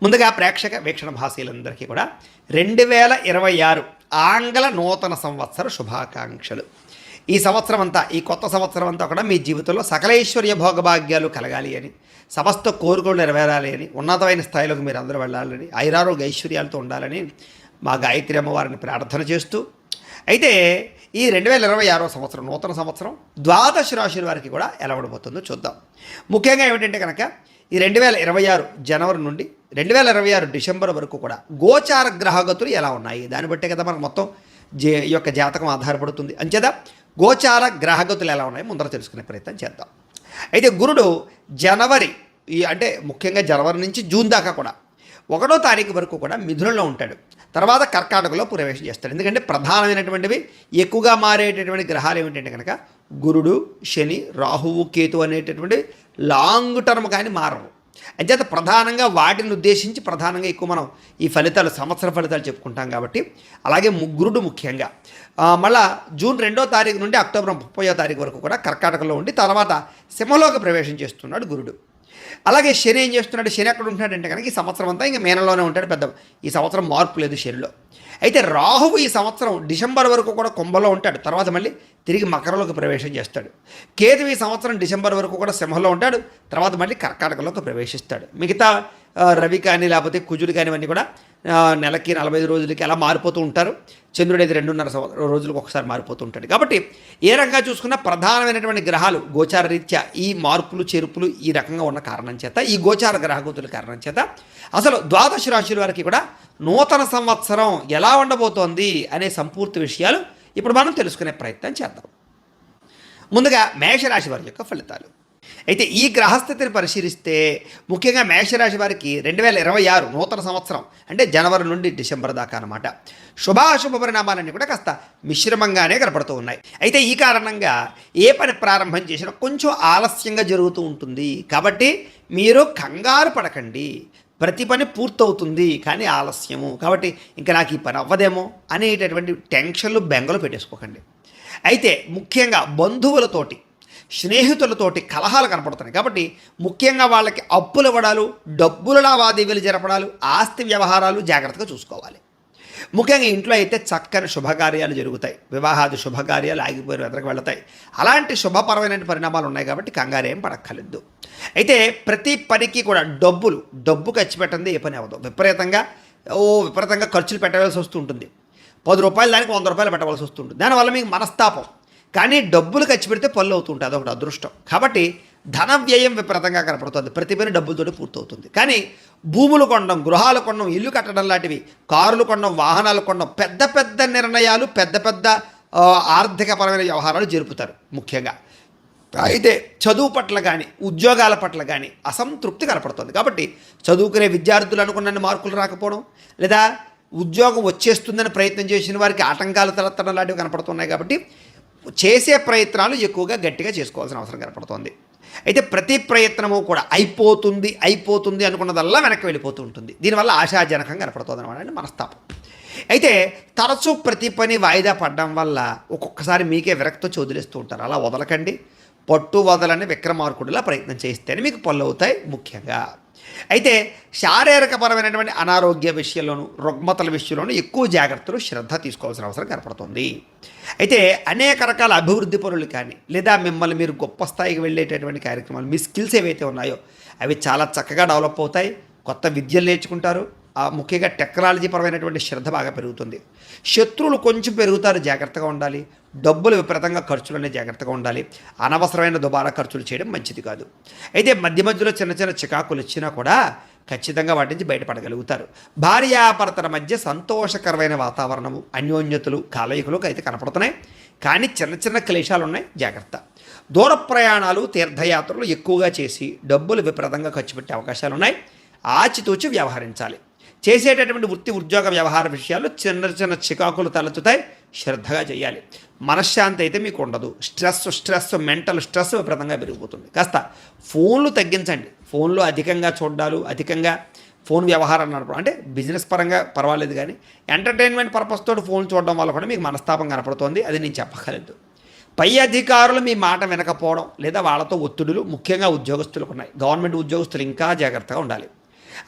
ముందుగా ప్రేక్షక వీక్షణ భాషలందరికీ కూడా 2026 ఆంగ్ల నూతన సంవత్సర శుభాకాంక్షలు. ఈ సంవత్సరం అంతా, ఈ కొత్త సంవత్సరం అంతా కూడా మీ జీవితంలో సకలైశ్వర్య భోగభాగ్యాలు కలగాలి అని, సమస్త కోరికలు నెరవేరాలి అని, ఉన్నతమైన స్థాయిలోకి మీరు అందరూ వెళ్ళాలని, ఐరారోగ్య ఐశ్వర్యాలతో ఉండాలని మా గాయత్రి అమ్మవారిని ప్రార్థన చేస్తూ, అయితే ఈ 2026 సంవత్సరం నూతన సంవత్సరం ద్వాదశ రాశుల వారికి కూడా ఎలా ఉండబోతుందో చూద్దాం. ముఖ్యంగా ఏమిటంటే కనుక ఈ 2026 జనవరి నుండి 2026 డిసెంబర్ వరకు కూడా గోచార గ్రహగతులు ఎలా ఉన్నాయి, దాన్ని బట్టే కదా మనకు మొత్తం ఈ యొక్క జాతకం ఆధారపడుతుంది. అంచేత గోచార గ్రహగతులు ఎలా ఉన్నాయి ముందర తెలుసుకునే ప్రయత్నం చేద్దాం. అయితే గురుడు జనవరి అంటే ముఖ్యంగా జనవరి నుంచి జూన్ దాకా కూడా 1వ తారీఖు వరకు కూడా మిథునంలో ఉంటాడు. తర్వాత కర్కాటకలో ప్రవేశం చేస్తాడు. ఎందుకంటే ప్రధానమైనటువంటివి ఎక్కువగా మారేటటువంటి గ్రహాలు ఏమిటంటే కనుక గురుడు, శని, రాహువు, కేతు అనేటటువంటి లాంగ్ టర్మ్ కానీ మారవు. అంచేత ప్రధానంగా వాటిని ఉద్దేశించి ప్రధానంగా ఎక్కువ మనం ఈ ఫలితాలు, సంవత్సర ఫలితాలు చెప్పుకుంటాం కాబట్టి, అలాగే గురుడు ముఖ్యంగా మళ్ళా జూన్ 2వ తారీఖు నుండి అక్టోబర్ 30వ తారీఖు వరకు కూడా కర్కాటకలో ఉండి తర్వాత సింహంలోకి ప్రవేశం చేస్తున్నాడు గురుడు. అలాగే శని ఏం చేస్తున్నాడు, శని ఎక్కడ ఉంటున్నాడంటే కనుక ఈ సంవత్సరం అంతా ఇంకా మీనంలోనే ఉంటాడు. ఈ సంవత్సరం మార్పు లేదు శనిలో. అయితే రాహువు ఈ సంవత్సరం డిసెంబర్ వరకు కూడా కుంభంలో ఉంటాడు, తర్వాత మళ్ళీ తిరిగి మకరంలోకి ప్రవేశం చేస్తాడు. కేతు ఈ సంవత్సరం డిసెంబర్ వరకు కూడా సింహంలో ఉంటాడు, తర్వాత మళ్ళీ కర్కాటకలోకి ప్రవేశిస్తాడు. మిగతా రవి కానీ లేకపోతే కుజుడు కానీ ఇవన్నీ కూడా నెలకి 45 రోజులకి అలా మారిపోతూ ఉంటారు. చంద్రుడు అయితే 2.5 రోజులకు ఒకసారి మారిపోతూ ఉంటాడు. కాబట్టి ఏ రకంగా చూసుకున్నా ప్రధానమైనటువంటి గ్రహాలు గోచార రీత్యా ఈ మార్పులు చేర్పులు ఈ రకంగా ఉన్న కారణం చేత, ఈ గోచార గ్రహగతుల కారణం చేత అసలు ద్వాదశ రాశుల వారికి కూడా నూతన సంవత్సరం ఎలా ఉండబోతోంది అనే సంపూర్తి విషయాలు ఇప్పుడు మనం తెలుసుకునే ప్రయత్నం చేద్దాం. ముందుగా మేషరాశి వారి యొక్క ఫలితాలు. అయితే ఈ గ్రహస్థితిని పరిశీలిస్తే ముఖ్యంగా మేషరాశి వారికి 2026 నూతన సంవత్సరం అంటే జనవరి నుండి డిసెంబర్ దాకా అన్నమాట. శుభాశుభ పరిణామాలన్నీ కూడా కాస్త మిశ్రమంగానే కనపడుతూ ఉన్నాయి. అయితే ఈ కారణంగా ఏ పని ప్రారంభం చేసినా కొంచెం ఆలస్యంగా జరుగుతూ ఉంటుంది. కాబట్టి మీరు కంగారు పడకండి, ప్రతి పని పూర్తవుతుంది కానీ ఆలస్యము. కాబట్టి ఇంకా నాకు ఈ పని అవ్వదేమో అనేటటువంటి టెన్షన్లు, బెంగలు పెట్టేసుకోకండి. అయితే ముఖ్యంగా బంధువులతోటి, స్నేహితులతోటి కలహాలు కనపడుతున్నాయి. కాబట్టి ముఖ్యంగా వాళ్ళకి అప్పులు ఇవ్వడాలు, డబ్బుల లావాదేవీలు జరపడాలు, ఆస్తి వ్యవహారాలు జాగ్రత్తగా చూసుకోవాలి. ముఖ్యంగా ఇంట్లో అయితే చక్కని శుభకార్యాలు జరుగుతాయి, వివాహాది శుభకార్యాలు ఆగిపోయిన వెదరకు వెళతాయి. అలాంటి శుభపరమైన పరిణామాలు ఉన్నాయి కాబట్టి కంగారేం పడక్కర్లేదు. అయితే ప్రతి పనికి కూడా డబ్బు ఖర్చు పెట్టండి ఏ పని అవ్వదు. విపరీతంగా ఖర్చులు పెట్టవలసి వస్తూ ఉంటుంది. 10 రూపాయలు దానికి 100 రూపాయలు పెట్టవలసి వస్తుంటుంది. దానివల్ల మీకు మనస్తాపం. కానీ డబ్బులు ఖర్చు పెడితే పనులు అవుతుంటుంది, అదొకటి అదృష్టం. కాబట్టి ధన వ్యయం విపరీతంగా కనపడుతుంది. ప్రతి పని డబ్బులతోటి పూర్తవుతుంది. కానీ భూములు కొనడం, గృహాలు కొనడం, ఇల్లు కట్టడం లాంటివి, కారులు కొనడం, వాహనాలు కొనడం, పెద్ద పెద్ద నిర్ణయాలు, పెద్ద పెద్ద ఆర్థికపరమైన వ్యవహారాలు జరుపుతారు ముఖ్యంగా. అయితే చదువు పట్ల కానీ ఉద్యోగాల పట్ల కానీ అసంతృప్తి కనపడుతుంది. కాబట్టి చదువుకునే విద్యార్థులు అనుకున్న మార్కులు రాకపోవడం, లేదా ఉద్యోగం వచ్చేస్తుందని ప్రయత్నం చేసిన వారికి ఆటంకాలు తలెత్తడం లాంటివి కనపడుతున్నాయి. కాబట్టి చేసే ప్రయత్నాలు ఎక్కువగా గట్టిగా చేసుకోవాల్సిన అవసరం కనపడుతోంది. అయితే ప్రతి ప్రయత్నము కూడా అయిపోతుంది అనుకున్నదల్లా వెనక్కి వెళ్ళిపోతూ ఉంటుంది. దీనివల్ల ఆశాజనకంగా కనపడుతుంది అనమాట మనస్తాపం. అయితే తరచూ ప్రతి పని వాయిదా పడడం వల్ల ఒక్కొక్కసారి మీకే విరక్తి వదిలేస్తూ ఉంటారు. అలా వదలకండి. పట్టు వదలని విక్రమార్కుడిలా ప్రయత్నం చేస్తేనే మీకు పనులు అవుతాయి ముఖ్యంగా. అయితే శారీరకపరమైనటువంటి అనారోగ్య విషయంలోనూ, రుగ్మతల విషయంలోనూ ఎక్కువ జాగ్రత్తలు, శ్రద్ధ తీసుకోవాల్సిన అవసరం కనపడుతుంది. అయితే అనేక రకాల అభివృద్ధి పనులు కానీ, లేదా మిమ్మల్ని మీరు గొప్ప స్థాయికి వెళ్ళేటటువంటి కార్యక్రమాలు, మీ స్కిల్స్ ఏవైతే ఉన్నాయో అవి చాలా చక్కగా డెవలప్ అవుతాయి. కొత్త విద్యలు నేర్చుకుంటారు. ముఖ్యంగా టెక్నాలజీ పరమైనటువంటి శ్రద్ధ బాగా పెరుగుతుంది. శత్రువులు కొంచెం పెరుగుతారు, జాగ్రత్తగా ఉండాలి. డబ్బులు విపరీతంగా ఖర్చులనే జాగ్రత్తగా ఉండాలి. అనవసరమైన దుబారా ఖర్చులు చేయడం మంచిది కాదు. అయితే మధ్యలో చిన్న చిన్న చికాకులు వచ్చినా కూడా ఖచ్చితంగా వాటి నుంచి బయటపడగలుగుతారు. భార్యాభర్తల మధ్య సంతోషకరమైన వాతావరణము, అన్యోన్యతలు, కలయికలు అయితే కనపడుతున్నాయి. కానీ చిన్న చిన్న క్లేశాలు ఉన్నాయి, జాగ్రత్త. దూర ప్రయాణాలు, తీర్థయాత్రలు ఎక్కువగా చేసి డబ్బులు విపరీతంగా ఖర్చు పెట్టే అవకాశాలు ఉన్నాయి. ఆచితూచి వ్యవహరించాలి. చేసేటటువంటి వృత్తి, ఉద్యోగ, వ్యవహార విషయాల్లో చిన్న చిన్న చికాకులు తలెత్తుతాయి, శ్రద్ధగా చేయాలి. మనశ్శాంతి అయితే మీకు ఉండదు. మెంటల్ స్ట్రెస్ విపరీతంగా పెరిగిపోతుంది. కాస్త ఫోన్లు తగ్గించండి. ఫోన్లు అధికంగా చూడాలు, అధికంగా ఫోన్ వ్యవహారాన్ని నడపడం అంటే బిజినెస్ పరంగా పర్వాలేదు, కానీ ఎంటర్టైన్మెంట్ పర్పస్ తోటి ఫోన్ చూడడం వల్ల కూడా మీకు మనస్తాపం కనపడుతుంది. అది నేను చెప్పగలదు. పై అధికారులు మీ మాట వినకపోవడం, లేదా వాళ్ళతో ఒత్తిడులు ముఖ్యంగా ఉద్యోగస్తులకు ఉన్నాయి. గవర్నమెంట్ ఉద్యోగస్తులు ఇంకా జాగ్రత్తగా ఉండాలి.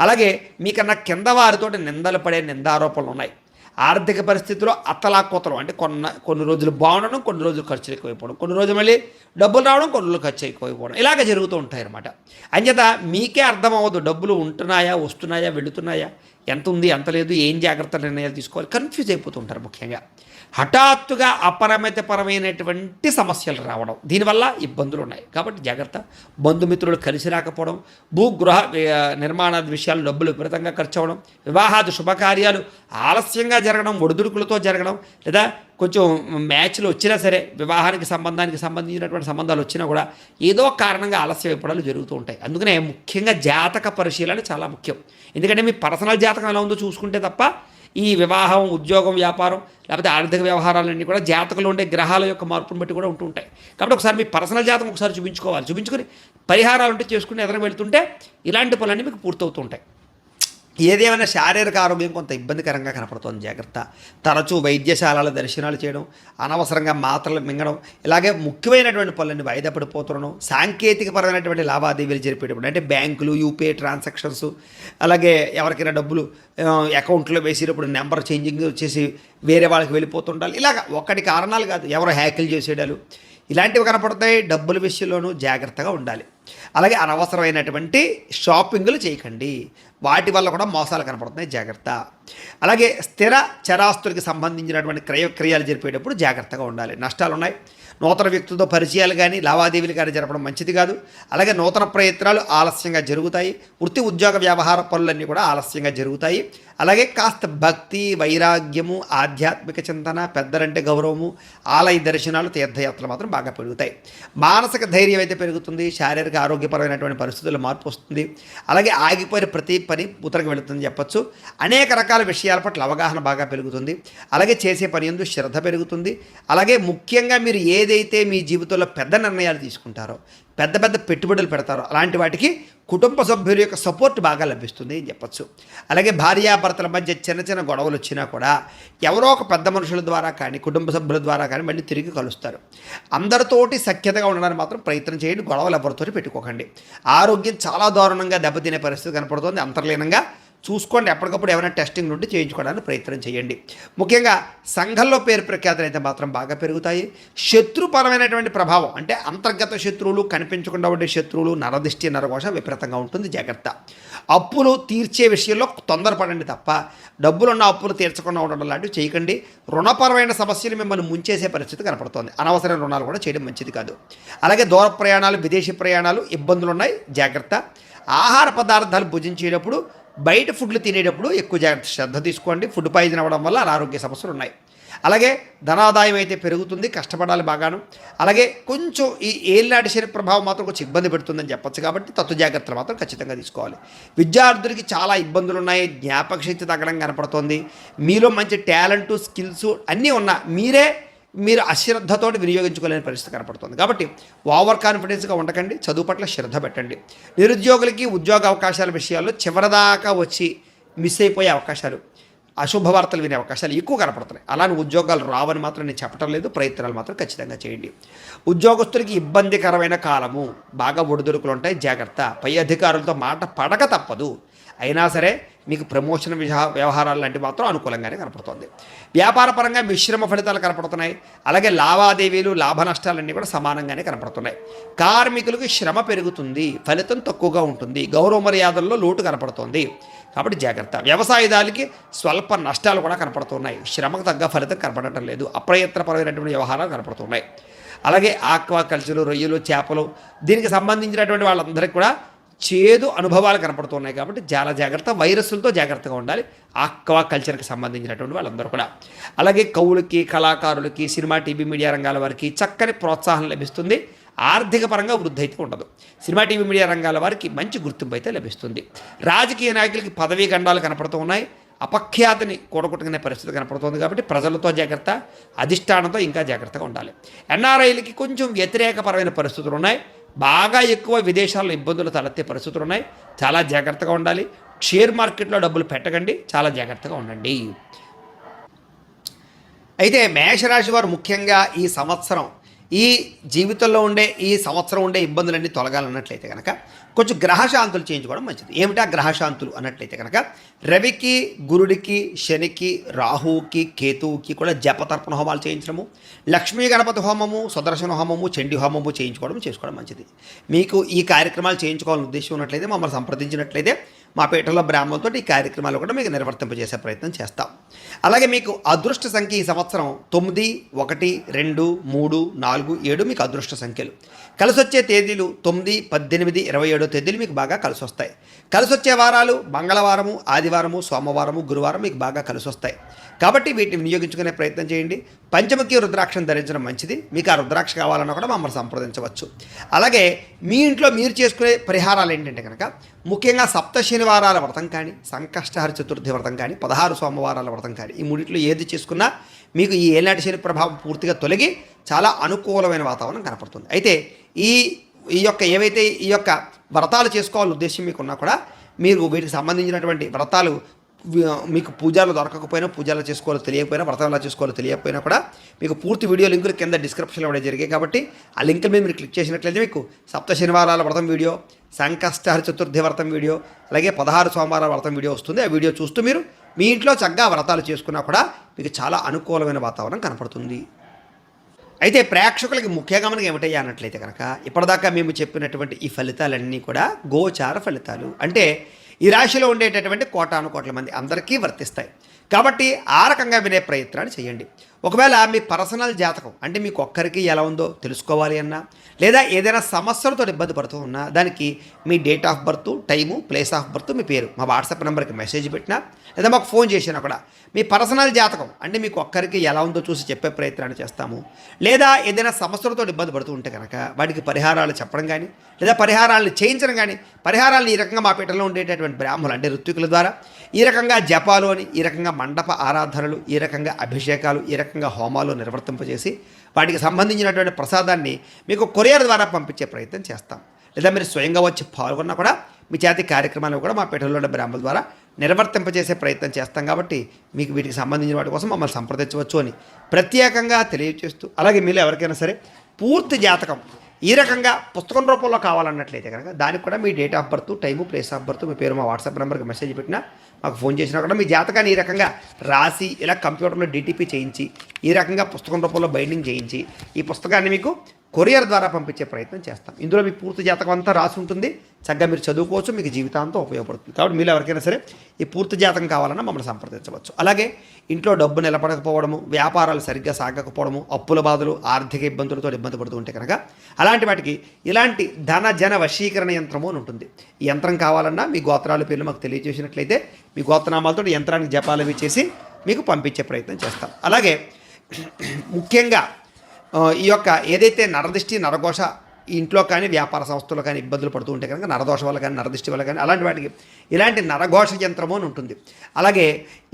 అలాగే మీకన్నా కింద వారితోటి నిందలు పడే నిందారోపణలు ఉన్నాయి. ఆర్థిక పరిస్థితిలో అత్తలాకోతలు అంటే కొన్ని రోజులు బాగుండడం, కొన్ని రోజులు ఖర్చులు ఎక్కువైపోవడం, కొన్ని రోజులు మళ్ళీ డబ్బులు రావడం, కొన్ని రోజులు ఖర్చు ఎక్కువైపోవడం, ఇలాగ జరుగుతూ ఉంటాయి అన్నమాట. అంచేత మీకే అర్థమవ్వదు డబ్బులు ఉంటున్నాయా, వస్తున్నాయా, వెళుతున్నాయా, ఎంత ఉంది, ఎంత లేదు, ఏం జాగ్రత్త నిర్ణయాలు తీసుకోవాలి, కన్ఫ్యూజ్ అయిపోతుంటారు. ముఖ్యంగా హఠాత్తుగా అపరిమితపరమైనటువంటి సమస్యలు రావడం, దీనివల్ల ఇబ్బందులు ఉన్నాయి. కాబట్టి జాగ్రత్త. బంధుమిత్రులు కలిసి రాకపోవడం, భూగృహ నిర్మాణాది విషయాలు డబ్బులు విపరీతంగా ఖర్చు అవ్వడం, వివాహాది శుభకార్యాలు ఆలస్యంగా జరగడం, ఒడిదుడుకులతో జరగడం, లేదా కొంచెం మ్యాచ్లు వచ్చినా సరే వివాహానికి సంబంధించినటువంటి సంబంధాలు వచ్చినా కూడా ఏదో కారణంగా ఆలస్యం అయిపోవడాలు జరుగుతూ ఉంటాయి. అందుకనే ముఖ్యంగా జాతక పరిశీలన చాలా ముఖ్యం. ఎందుకంటే మీ పర్సనల్ జాతకం ఎలా ఉందో చూసుకుంటే తప్ప ఈ వివాహం, ఉద్యోగం, వ్యాపారం లేకపోతే ఆర్థిక వ్యవహారాలన్నీ కూడా జాతకంలో ఉండే గ్రహాల యొక్క మార్పును బట్టి కూడా ఉంటూ ఉంటాయి. కాబట్టి ఒకసారి మీ పర్సనల్ జాతకం ఒకసారి చూపించుకోవాలి. చూపించుకొని పరిహారాలు ఉంటే చేసుకుని ఎదురు వెళ్తుంటే ఇలాంటి పనులన్నీ మీకు పూర్తవుతూ ఉంటాయి. ఏదేమైనా శారీరక ఆరోగ్యం కొంత ఇబ్బందికరంగా కనపడుతుంది. జాగ్రత్త. తరచూ వైద్యశాలల దర్శనాలు చేయడం, అనవసరంగా మాత్రలు మింగడం, ఇలాగే ముఖ్యమైనటువంటి పనులన్నీ వాయిదా పడిపోతుండడం, సాంకేతికపరమైనటువంటి లావాదేవీలు జరిపేటప్పుడు అంటే బ్యాంకులు, యూపీఐ ట్రాన్సాక్షన్స్, అలాగే ఎవరికైనా డబ్బులు అకౌంట్లో వేసేటప్పుడు నెంబర్ చేంజింగ్ చేసి వేరే వాళ్ళకి వెళ్ళిపోతుండాలి. ఇలాగ ఒకటి కారణాలు కాదు, ఎవరో హ్యాకిల్ చేసేయడాలు ఇలాంటివి కనపడతాయి. డబ్బుల విషయంలోనూ జాగ్రత్తగా ఉండాలి. అలాగే అనవసరమైనటువంటి షాపింగ్లు చేయకండి, వాటి వల్ల కూడా మోసాలు కనపడుతున్నాయి. జాగ్రత్త. అలాగే స్థిర చరాస్తులకి సంబంధించినటువంటి క్రయక్రియాలు జరిపేటప్పుడు జాగ్రత్తగా ఉండాలి. నష్టాలు ఉన్నాయి. నూతన వ్యక్తులతో పరిచయాలు కానీ లావాదేవీలు కానీ జరపడం మంచిది కాదు. అలాగే నూతన ప్రయత్నాలు ఆలస్యంగా జరుగుతాయి. వృత్తి ఉద్యోగ వ్యవహార పనులన్నీ కూడా ఆలస్యంగా జరుగుతాయి. అలాగే కాస్త భక్తి, వైరాగ్యము, ఆధ్యాత్మిక చింతన, పెద్దలంటే గౌరవము, ఆలయ దర్శనాలు, తీర్థయాత్రలు మాత్రం బాగా పెరుగుతాయి. మానసిక ధైర్యం అయితే పెరుగుతుంది. శారీరక ఆరోగ్యపరమైనటువంటి పరిస్థితుల్లో మార్పు వస్తుంది. అలాగే ఆగిపోయిన ప్రతి పని ఉతరకు వెళుతుందని చెప్పచ్చు. అనేక రకాల విషయాల పట్ల అవగాహన బాగా పెరుగుతుంది. అలాగే చేసే పని యందు శ్రద్ధ పెరుగుతుంది. అలాగే ముఖ్యంగా మీరు ఏదైతే మీ జీవితంలో పెద్ద నిర్ణయాలు తీసుకుంటారో, పెద్ద పెద్ద పెట్టుబడులు పెడతారో అలాంటి వాటికి కుటుంబ సభ్యుల యొక్క సపోర్ట్ బాగా లభిస్తుంది అని చెప్పచ్చు. అలాగే భార్యాభర్తల మధ్య చిన్న చిన్న గొడవలు వచ్చినా కూడా ఎవరో ఒక పెద్ద మనుషుల ద్వారా కానీ కుటుంబ సభ్యుల ద్వారా కానీ మళ్ళీ తిరిగి కలుస్తారు. అందరితోటి సఖ్యతగా ఉండడానికి మాత్రం ప్రయత్నం చేయండి. గొడవలు ఎవరితోటి పెట్టుకోకండి. ఆరోగ్యం చాలా దారుణంగా దెబ్బతినే పరిస్థితి కనపడుతుంది. అంతర్లీనంగా చూసుకోండి. ఎప్పటికప్పుడు ఏమైనా టెస్టింగ్ నుండి చేయించుకోవడానికి ప్రయత్నం చేయండి. ముఖ్యంగా సంఘంలో పేరు ప్రఖ్యాతులు అయితే మాత్రం బాగా పెరుగుతాయి. శత్రుపరమైనటువంటి ప్రభావం అంటే అంతర్గత శత్రువులు, కనిపించకుండా ఉండే శత్రువులు, నరదిష్టి, నరఘోష విపరీతంగా ఉంటుంది. జాగ్రత్త. అప్పులు తీర్చే విషయంలో తొందరపడండి తప్ప డబ్బులున్న అప్పులు తీర్చకుండా ఉండడం లాంటివి చేయకండి. రుణపరమైన సమస్యలు మిమ్మల్ని ముంచేసే పరిస్థితి కనపడుతోంది. అనవసరమైన రుణాలు కూడా చేయడం మంచిది కాదు. అలాగే దూర ప్రయాణాలు, విదేశీ ప్రయాణాలు ఇబ్బందులు ఉన్నాయి. జాగ్రత్త. ఆహార పదార్థాలు భుజించేటప్పుడు, బయట ఫుడ్లు తినేటప్పుడు ఎక్కువ జాగ్రత్త శ్రద్ధ తీసుకోండి. ఫుడ్ పాయిజన్ అవ్వడం వల్ల అనారోగ్య సమస్యలు ఉన్నాయి. అలాగే ధనాదాయం అయితే పెరుగుతుంది. కష్టపడాలి బాగాను. అలాగే కొంచెం ఈ ఏళ్ళనాటి శని ప్రభావం మాత్రం కొంచెం ఇబ్బంది పెడుతుందని చెప్పచ్చు. కాబట్టి తత్వ జాగ్రత్తలు మాత్రం ఖచ్చితంగా తీసుకోవాలి. విద్యార్థులకి చాలా ఇబ్బందులు ఉన్నాయి. జ్ఞాపక శక్తి తగ్గడం కనపడుతోంది. మీలో మంచి టాలెంటు, స్కిల్స్ అన్నీ ఉన్నా మీరు అశ్రద్ధతో వినియోగించుకోలేని పరిస్థితి కనపడుతుంది. కాబట్టి ఓవర్ కాన్ఫిడెన్స్గా ఉండకండి. చదువు పట్ల శ్రద్ధ పెట్టండి. నిరుద్యోగులకి ఉద్యోగ అవకాశాల విషయాల్లో చివరిదాకా వచ్చి మిస్ అయిపోయే అవకాశాలు, అశుభవార్తలు వినే అవకాశాలు ఎక్కువ కనపడుతున్నాయి. అలానే ఉద్యోగాలు రావని మాత్రం నేను చెప్పడం లేదు. ప్రయత్నాలు మాత్రం ఖచ్చితంగా చేయండి. ఉద్యోగస్తులకి ఇబ్బందికరమైన కాలము, బాగా ఒడిదుడుకులు ఉంటాయి. జాగ్రత్త. పై అధికారులతో మాట పడక తప్పదు. అయినా సరే మీకు ప్రమోషన్ వ్యవహారాలు లాంటివి మాత్రం అనుకూలంగానే కనపడుతుంది. వ్యాపారపరంగా మిశ్రమ ఫలితాలు కనపడుతున్నాయి. అలాగే లావాదేవీలు, లాభ నష్టాలన్నీ కూడా సమానంగానే కనపడుతున్నాయి. కార్మికులకు శ్రమ పెరుగుతుంది, ఫలితం తక్కువగా ఉంటుంది. గౌరవ మర్యాదల్లో లోటు కనపడుతుంది. కాబట్టి జాగ్రత్త. వ్యవసాయదారులకి స్వల్ప నష్టాలు కూడా కనపడుతున్నాయి. శ్రమకు తగ్గ ఫలితం కనపడటం లేదు. అప్రయత్నపరమైనటువంటి వ్యవహారాలు కనపడుతున్నాయి. అలాగే ఆక్వాకల్చరు, రొయ్యలు, చేపలు దీనికి సంబంధించినటువంటి వాళ్ళందరికీ కూడా చేదు అనుభవాలు కనపడుతున్నాయి. కాబట్టి చాలా జాగ్రత్త. వైరస్లతో జాగ్రత్తగా ఉండాలి ఆక్వా కల్చర్కి సంబంధించినటువంటి వాళ్ళందరూ కూడా. అలాగే కవులకి, కళాకారులకి, సినిమా, టీవీ, మీడియా రంగాల వారికి చక్కని ప్రోత్సాహం లభిస్తుంది. ఆర్థిక పరంగా వృద్ధి అయితే ఉండదు. సినిమా, టీవీ, మీడియా రంగాల వారికి మంచి గుర్తింపు అయితే లభిస్తుంది. రాజకీయ నాయకులకి పదవీ గండాలు కనపడుతూ ఉన్నాయి. అపఖ్యాతిని కూడగొట్టుకునే పరిస్థితి కనపడుతుంది. కాబట్టి ప్రజలతో జాగ్రత్త, అధిష్టానంతో ఇంకా జాగ్రత్తగా ఉండాలి. ఎన్ఆర్ఐలకి కొంచెం వ్యతిరేకపరమైన పరిస్థితులు ఉన్నాయి. బాగా ఎక్కువ విదేశాల్లో ఇబ్బందులు తలెత్తే పరిస్థితులు ఉన్నాయి. చాలా జాగ్రత్తగా ఉండాలి. షేర్ మార్కెట్లో డబ్బులు పెట్టకండి. చాలా జాగ్రత్తగా ఉండండి. అయితే మేషరాశి వారు ముఖ్యంగా ఈ సంవత్సరం ఈ జీవితంలో ఉండే ఈ సంవత్సరం ఉండే ఇబ్బందులన్నీ తొలగాలన్నట్లయితే కనుక కొంచెం గ్రహశాంతులు చేయించుకోవడం మంచిది. ఏమిటా గ్రహశాంతులు అన్నట్లయితే కనుక రవికి, గురుడికి, శనికి, రాహువుకి, కేతువుకి కూడా జపతర్పణ హోమాలు చేయించడము, లక్ష్మీ గణపతి హోమము, సుదర్శన హోమము, చండీ హోమము చేసుకోవడం మంచిది. మీకు ఈ కార్యక్రమాలు చేయించుకోవాలని ఉద్దేశం ఉన్నట్లయితే మమ్మల్ని సంప్రదించినట్లయితే మా పీఠంలో బ్రాహ్మణులతో ఈ కార్యక్రమాలు కూడా మీకు నిర్వర్తింపజేసే ప్రయత్నం చేస్తాం. అలాగే మీకు అదృష్ట సంఖ్య ఈ సంవత్సరం 9, 1, 2, 3, 4, 7 మీకు అదృష్ట సంఖ్యలు. కలిసి వచ్చే తేదీలు 9, 18, 27 తేదీలు మీకు బాగా కలిసి వస్తాయి. కలిసి వచ్చే వారాలు మంగళవారము, ఆదివారము, సోమవారము, గురువారం మీకు బాగా కలిసి వస్తాయి. కాబట్టి వీటిని వినియోగించుకునే ప్రయత్నం చేయండి. పంచముఖి రుద్రాక్షను ధరించడం మంచిది. మీకు ఆ రుద్రాక్ష కావాలన్నా కూడా మమ్మల్ని సంప్రదించవచ్చు. అలాగే మీ ఇంట్లో మీరు చేసుకునే పరిహారాలు ఏంటంటే కనుక ముఖ్యంగా సప్త శనివారాల వ్రతం కానీ, సంకష్టహర చతుర్థి వ్రతం కానీ, 16 సోమవారాల వ్రతం కానీ, ఈ మూడిట్లో ఏది చేసుకున్నా మీకు ఈ ఏలాంటి శని ప్రభావం పూర్తిగా తొలగి చాలా అనుకూలమైన వాతావరణం కనపడుతుంది. అయితే ఈ యొక్క వ్రతాలు చేసుకోవాలని ఉద్దేశం మీకున్నా కూడా మీరు వీటికి సంబంధించినటువంటి వ్రతాలు మీకు పూజలు దొరకకపోయినా, పూజలు చేసుకోవాలో తెలియకపోయినా, వ్రతం ఎలా చేసుకోవాలో తెలియకపోయినా కూడా మీకు పూర్తి వీడియో లింకులు కింద డిస్క్రిప్షన్లో ఇవ్వడం జరిగాయి. కాబట్టి ఆ లింకుల మీద మీరు క్లిక్ చేసినట్లయితే మీకు సప్త శనివారాల వ్రతం వీడియో, సంకష్టహర చతుర్థి వ్రతం వీడియో, అలాగే 16 సోమవారాల వ్రతం వీడియో వస్తుంది. ఆ వీడియో చూస్తూ మీరు మీ ఇంట్లో చక్కగా వ్రతాలు చేసుకున్నా కూడా మీకు చాలా అనుకూలమైన వాతావరణం కనపడుతుంది. అయితే ప్రేక్షకులకి ముఖ్యంగా మనకి ఏమిటయ్యా అన్నట్లయితే కనుక ఇప్పటిదాకా మేము చెప్పినటువంటి ఈ ఫలితాలన్నీ కూడా గోచార ఫలితాలు. అంటే ఈ రాశిలో ఉండేటటువంటి కోటానుకోట్ల మంది అందరికీ వర్తిస్తాయి. కాబట్టి ఆ రకంగా వినే ప్రయత్నాలు చేయండి. ఒకవేళ మీ పర్సనల్ జాతకం అంటే మీకు ఒక్కరికి ఎలా ఉందో తెలుసుకోవాలి అన్నా, లేదా ఏదైనా సమస్యలతో ఇబ్బంది పడుతూ ఉన్నా దానికి మీ date of birth, time, place of birth, మీ పేరు మా వాట్సాప్ నెంబర్కి మెసేజ్ పెట్టినా లేదా మాకు ఫోన్ చేసినా కూడా మీ పర్సనల్ జాతకం అంటే మీకు ఒక్కరికి ఎలా ఉందో చూసి చెప్పే ప్రయత్నాన్ని చేస్తాము. లేదా ఏదైనా సమస్యలతో ఇబ్బంది పడుతూ ఉంటే కనుక వాటికి పరిహారాలు చెప్పడం కానీ, లేదా పరిహారాలను చేయించడం కానీ, పరిహారాలను ఈ రకంగా మా పీఠంలో ఉండేటటువంటి బ్రాహ్మణులు అంటే ఋత్వికుల ద్వారా ఈ రకంగా జపాలు అని, ఈ రకంగా మండప ఆరాధనలు, ఈ రకంగా అభిషేకాలు, ఈ రకంగా హోమాలు నిర్వర్తింపజేసి వాటికి సంబంధించినటువంటి ప్రసాదాన్ని మీకు కొరియర్ ద్వారా పంపించే ప్రయత్నం చేస్తాం. లేదా మీరు స్వయంగా వచ్చి పాల్గొన్నా కూడా మీ చేతి కార్యక్రమాలు కూడా మా పీఠంలో ఉన్న బ్రాహ్మణుల ద్వారా నిర్వర్తింపజేసే ప్రయత్నం చేస్తాం. కాబట్టి మీకు వీటికి సంబంధించిన వాటి కోసం మమ్మల్ని సంప్రదించవచ్చు అని ప్రత్యేకంగా తెలియజేస్తూ, అలాగే మీరు ఎవరికైనా సరే పూర్తి జాతకం ఈ రకంగా పుస్తకం రూపంలో కావాలన్నట్లయితే కనుక దానికి కూడా మీ date of birth, time, place of birth, మీ పేరు మా వాట్సాప్ నెంబర్కి మెసేజ్ పెట్టినా, మాకు ఫోన్ చేసినా కూడా మీ జాతకాన్ని ఈ రకంగా రాసి ఇలా కంప్యూటర్లో డిటిపి చేయించి ఈ రకంగా పుస్తకం రూపంలో బైండింగ్ చేయించి ఈ పుస్తకాన్ని మీకు కొరియర్ ద్వారా పంపించే ప్రయత్నం చేస్తాం. ఇందులో మీ పూర్తి జాతకం అంతా రాసి ఉంటుంది. చక్కగా మీరు చదువుకోవచ్చు, మీకు జీవితాంతం ఉపయోగపడుతుంది. కాబట్టి మీరు ఎవరికైనా సరే ఈ పూర్తి జాతకం కావాలన్నా మమ్మల్ని సంప్రదించవచ్చు. అలాగే ఇంట్లో డబ్బు నిలబడకపోవడము, వ్యాపారాలు సరిగ్గా సాగకపోవడము, అప్పుల బాధలు, ఆర్థిక ఇబ్బందులతో ఇబ్బంది పడుతూ ఉంటే కనుక అలాంటి వాటికి ఇలాంటి ధన జన వశీకరణ యంత్రము అని ఉంటుంది. ఈ యంత్రం కావాలన్నా మీ గోత్రాల పేర్లు మాకు తెలియజేసినట్లయితే మీ గోత్రనామాలతో యంత్రానికి జపాలు అవి చేసి మీకు పంపించే ప్రయత్నం చేస్తాం. అలాగే ముఖ్యంగా ఈ యొక్క ఏదైతే నరదిష్టి, నరఘోష ఇంట్లో కానీ వ్యాపార సంస్థలో కానీ ఇబ్బందులు పడుతూ ఉంటే కనుక నరదోష వల్ల కానీ, నరదిష్టి వల్ల కానీ అలాంటి వాటికి ఇలాంటి నరఘోష యంత్రము అని ఉంటుంది. అలాగే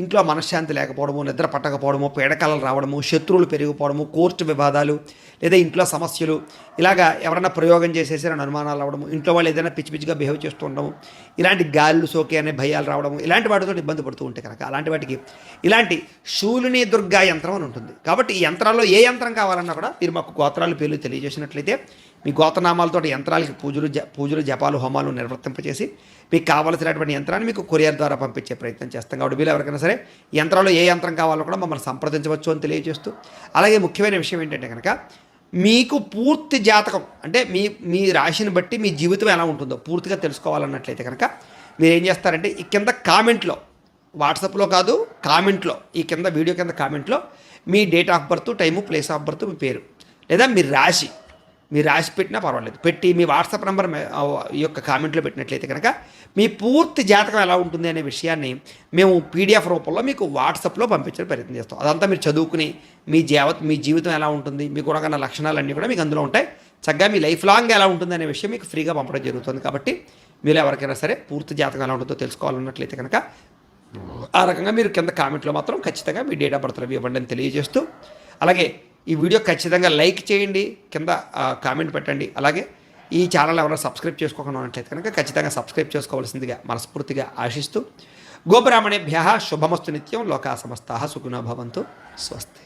ఇంట్లో మనశ్శాంతి లేకపోవడము, నిద్ర పట్టకపోవడము, పీడకలలు రావడము, శత్రువులు పెరిగిపోవడము, కోర్టు వివాదాలు, లేదా ఇంట్లో సమస్యలు, ఇలాగా ఎవరైనా ప్రయోగం చేసేసారని అనుమానాలు రావడము, ఇంట్లో వాళ్ళు ఏదైనా పిచ్చి పిచ్చిగా బిహేవ్ చేస్తూ ఉండడము, ఇలాంటి గాళ్ళు సోకే అనే భయాలు రావడము, ఇలాంటి వాటితో ఇబ్బంది పడుతూ ఉంటే కనుక అలాంటి వాటికి ఇలాంటి శూలిని దుర్గా యంత్రం అని ఉంటుంది. కాబట్టి ఈ యంత్రాల్లో ఏ యంత్రం కావాలన్నా కూడా మీరు మాకు గోత్రాలు పేర్లు తెలియజేసినట్లయితే మీ గోత్రనామాలతో యంత్రాలకి పూజలు జపాలు, హోమాలు నిర్వర్తింపచేసి మీకు కావాల్సినటువంటి యంత్రాన్ని మీకు కొరియర్ ద్వారా పంపించే ప్రయత్నం చేస్తాం. కాబట్టి మీరు ఎవరికైనా సరే యంత్రాల్లో ఏ యంత్రం కావాలో కూడా మమ్మల్ని సంప్రదించవచ్చు అని తెలియజేస్తూ, అలాగే ముఖ్యమైన విషయం ఏంటంటే కనుక మీకు పూర్తి జాతకం అంటే మీ రాశిని బట్టి మీ జీవితం ఎలా ఉంటుందో పూర్తిగా తెలుసుకోవాలన్నట్లయితే కనుక మీరు ఏం చేస్తారంటే ఈ కింద కామెంట్లో, వాట్సాప్లో కాదు కామెంట్లో, ఈ కింద వీడియో కింద కామెంట్లో మీ date of birth, time, place of birth, మీ పేరు లేదా మీ రాశి పెట్టినా పర్వాలేదు, పెట్టి మీ వాట్సాప్ నెంబర్ ఈ యొక్క కామెంట్లో పెట్టినట్లయితే కనుక మీ పూర్తి జాతకం ఎలా ఉంటుంది అనే విషయాన్ని మేము పీడిఎఫ్ రూపంలో మీకు వాట్సాప్లో పంపించే ప్రయత్నం చేస్తాం. అదంతా మీరు చదువుకుని మీ జీవితం ఎలా ఉంటుంది, మీకు ఉన్న లక్షణాలన్నీ కూడా మీకు అందులో ఉంటాయి. చక్కగా మీ లైఫ్ లాంగ్ ఎలా ఉంటుంది అనే విషయం మీకు ఫ్రీగా పంపడం జరుగుతుంది. కాబట్టి మీరు ఎవరికైనా సరే పూర్తి జాతకం ఎలా ఉంటుందో తెలుసుకోవాలన్నట్లయితే కనుక ఆ రకంగా మీరు కింద కామెంట్లో మాత్రం ఖచ్చితంగా మీ డేట్ ఆఫ్ బర్త్ ఇవ్వండి అని తెలియజేస్తూ, అలాగే ఈ వీడియో ఖచ్చితంగా లైక్ చేయండి, కింద కామెంట్ పెట్టండి. అలాగే ఈ ఛానల్ ఎవరైనా సబ్స్క్రైబ్ చేసుకోకుండా ఉన్నట్లయితే కనుక ఖచ్చితంగా సబ్స్క్రైబ్ చేసుకోవాల్సిందిగా మనస్ఫూర్తిగా ఆశిస్తూ, గోబ్రాహ్మణేభ్యః శుభమస్తు నిత్యం, లోకా సమస్తాః సుఖినో భవంతు, స్వస్తి.